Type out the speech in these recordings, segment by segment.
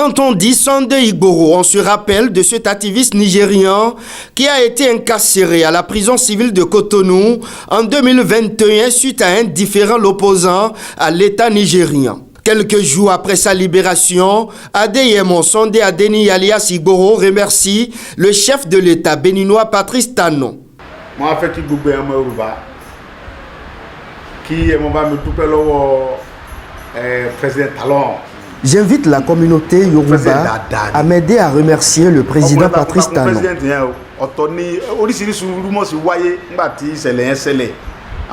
Quand on dit Sunday Igboro, on se rappelle de cet activiste nigérian qui a été incarcéré à la prison civile de Cotonou en 2021 suite à un différend l'opposant à l'État nigérian. Quelques jours après sa libération, Adeyemo Sunday Adeni alias Igboro remercie le chef de l'État béninois Patrice Talon. Moi, je suis qui est mon président Talon. J'invite la communauté Yoruba à m'aider à remercier le président Patrice Talon.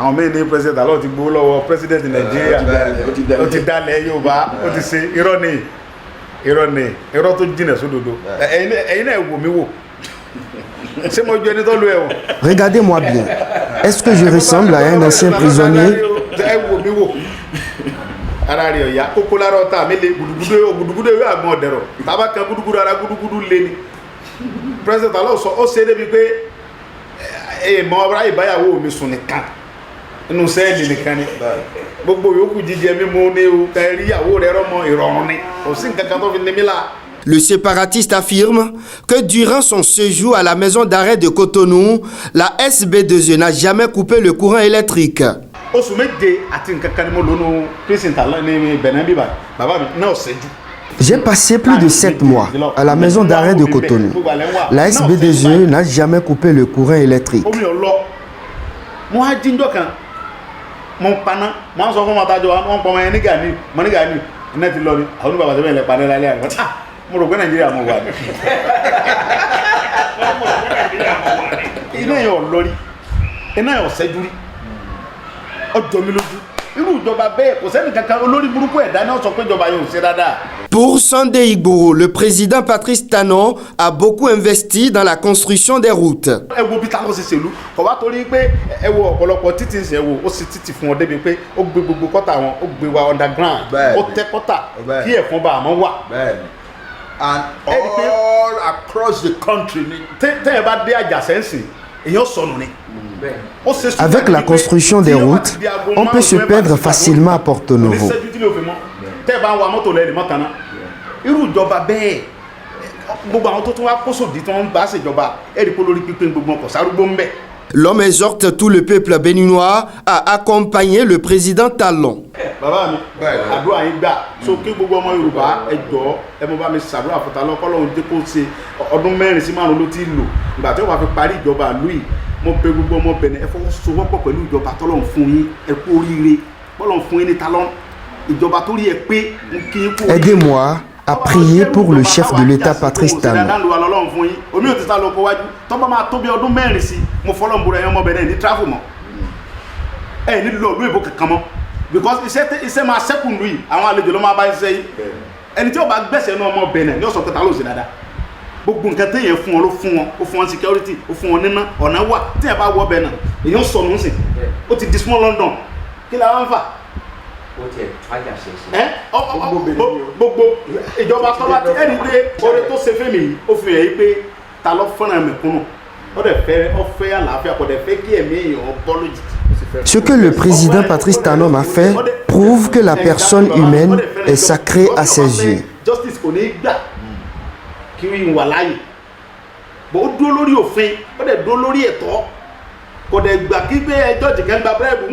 Àwọn mẹ́rin president alọ́ ti gbó lọ́wọ́ president Nigeria ó ti dálẹ̀ Yorùbá ó ti ṣe irọ́ tó jìnà sódodo ẹ̀yin náà wò mí wò ṣé mo jẹ́ ẹni tó lu ẹ̀wọ̀n. Regardez-moi bien. Est-ce que je ressemble à un ancien prisonnier? ẹ wò mí wò ara rẹ̀ ọ̀yá kókó lára ọ̀tá mi lé gudugudu ewé àgbọn ọ̀dẹ̀rọ̀ tàbá kan gudugudu ara gudugudu lé ni president alọ́ sọ ó ṣe débi pé èèmọ̀ ọ̀rá ìbáyàwó mi sùn nìkan inú sẹ́ẹ̀lì nìkan ni gbogbo yòókù jíjẹ mímú ní o kẹrí ìyàwó rẹ rọmọ ìrọ̀rùn ni kò sí nǹkan kan tó fi ní mí là. Le séparatiste affirme que durant son séjour à la maison d'arrêt de Cotonou, la SB2E n'a jamais coupé le courant électrique. Oṣù méje àti nǹkan kan ni mo lónú Christian Talon ní Benin bíbá bàbá mi náà ṣẹ́jú. J'ai passé plus de 7 mois à la maison d'arrêt de Cotonou. La SB2E n'a jamais coupé le courant électrique. Mon pana, moi sọ fún ma tajo wọ́n pọ̀ mọ́ ní Gani mo ní Gani net lọ ni àwọn baba se le pa le lálẹ́ àgbà mo rò pé Nigeria mo wà ní iná yo lórí iná yo sejuri ọjọ́ mi lójú irú ìjọba bẹ́ẹ̀ kò sẹ́ni kankan olórí burúkú ẹ̀dá ni ó sọ pé ìjọba yóò ṣe dáadáa. Pour Sunday Igboro, le président Patrice Talon a beaucoup investi dans la construction des routes. Ẹ wo bí Talon ṣe ṣèlú kò wá torí pé ẹ wo ọ̀pọ̀lọpọ̀ títì ṣe wo ó sì títì fún ọ débi pé ó gbé gbogbo kọ́tà wọn ó gbé wa underground ó tẹ kọ́tà kí ẹ̀fọn bá àmọ́ wà. And all across the country. Tẹ́yẹ̀ bá dé Àjàṣẹ́ǹsì èèyàn sọnù ni. Avec la construction des routes, on peut se perdre facilement à Porto Novo. Tẹ́ẹ̀ bá ń wa mọ́tò lẹ́yìn mọ́tàná irú ìjọba bẹ́ẹ̀ gbogbo àwọn tó tún wá kó sòdì tí wọ́n bá ṣèjọba ẹ̀rí pé lórí pípé gbogbo ọkọ̀ sárúgbó ń bẹ̀. L'homme exhorte tout le peuple béninois à accompagner le président Talon. Bàbá mi àdúrà yín gbà sókè gbogbo ọmọ Yorùbá ẹ jọ̀ọ́ ẹ mọ bá mi ṣàdúrà fún Talon kọ́lọ́run jẹ́ kó ṣe ọdún 4 sí 5 ló ti lò ìgbà tí wọ́n bá fi parí ìjọba ìlú yìí mo bẹ̀ gbogbo ọmọ Benin ẹ fọwọ́sowọ́pọ̀ pẹ̀lú ìjọba tọ́lọ́run fún yín ẹ kú oríire bọ́lọ́run fún yín ní Talon ìjọba tó rí ẹ pé kí n kú. Aidez-moi à prier pour le chef de l'État Patrice Talon. Omi ò ti sá lọ kó wájú tọ́ba máa tó bí ọdún 4 sí mo fọlọ́ ń búra ẹ̀yàn ọmọ Benin ní travel mọ́ ẹ̀ ní lọ ìlú èbó kankan mọ́ because iṣẹ́ máa sẹ́kùn lù yìí àwọn àlejò ló máa bá iṣẹ́ yìí ẹni tí ó bá gbẹ̀sẹ̀ ní ọmọ Benin ní ọ̀sán pé Talon ṣe dáadáa gbogbo nǹkan téèyàn fún wọn ló fún wọn ó fún wọn security ó fún wọn níná ọ̀nà wà téèyàn bá wọ Benin èèyàn sọnù ń sìn ó ti di small London kí la wá ń fà gbogbo ìjọba tọ́lá tí ẹni pé oore tó ṣe fẹ́mi yìí ó fi hàn yí pé Talon fẹ́ràn mẹ̀kúnnù ó dẹ̀ fẹ́ àlàáfíà kò dẹ̀ fẹ́ kí ẹ̀mí èèyàn bọ́ lójijì. Ce que le président Patrice Talon a fait prouve que la personne humaine est sacrée à ses yeux. Justice kò ní gbà kí n wà láàyè bó ó dúró lórí òfin ó dẹ̀ dúró lórí ẹ̀tọ́ kò dẹ̀ gbà kí pé ẹjọ́ jìkẹ́ ń gba bírẹ́bù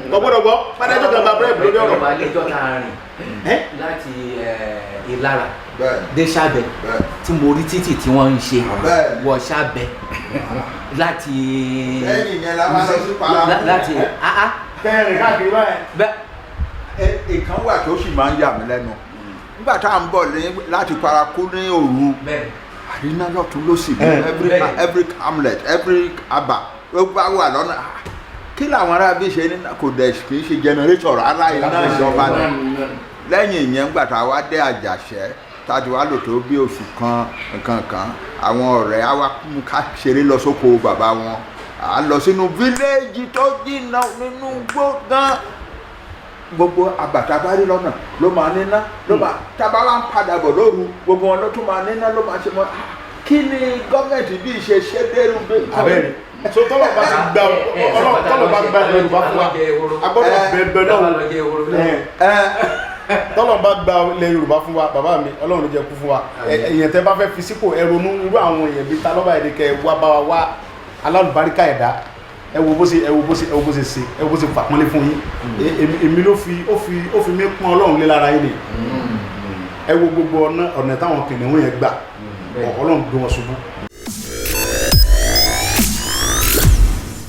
gbọ́gbọ́dọ̀gbọ́ padà ẹjọ́ kan gba bírẹ́bù lórí ọ̀rọ̀. ọba ẹjọ́ tá a rìn láti Ìlara dé Ṣàbẹ̀ tí mo rí títì tí wọ́n ń ṣe wọ Ṣàbẹ̀ láti kẹrin káàkiri báyìí. Ìkan wà tó sì máa ń yà mí lẹ́nu nígbà tá à ń bọ̀ láti Parakou ní òru àríná lọ́tún ló sì every hamlet every aba ó bá wà lọ́nà kí làwọn arábí ṣe ní kò dẹ̀ kì í ṣe generator ara iná ìjọba náà lẹ́yìn ìyẹn gbà tá a wá dé Àjàṣẹ́ tàbí wá lò tó bí oṣù kan nǹkan àwọn ọ̀rẹ́ á wá mú ká ṣeré lọ sóko bàbá wọn à lọ sínú fíléèjì tó jìnnà nínú gbó gan gbogbo àgbàtà bá rí lọ́nà ló máa níná ló máa tábà wá ń padà bọ̀ lóru gbogbo wọn ló tún máa níná ló máa ṣe mọ́ kí ni gọ́ọ̀mẹ̀ntì bí ṣe ṣe dérú bẹ́ẹ̀. So tọ́lọ̀ bá ti gba Yorùbá fún wa agbọ́dọ̀ bẹ̀rẹ̀ náà. tọ́lọ́n bá gba ilẹ̀ Yorùbá fún wa bàbá mi Ọlọ́run ló jẹ́ kú fún wa èèyàn tẹ́ bá fẹ́ fi sípò ẹ ronú irú àwọn èèyàn bíi Talọ́ba Ẹ̀dẹ̀kẹ́ wá bá wa wá alálùbáríkà ẹ̀dá ẹ wo bó ṣe fàpọ́nlé fún yín èmi ló fi mí pọ́n Ọlọ́run lé lára yín ni ẹ wo gbogbo ọ̀nà táwọn kìnìún yẹn gbà Ọlọ́run gbé wọn ṣubú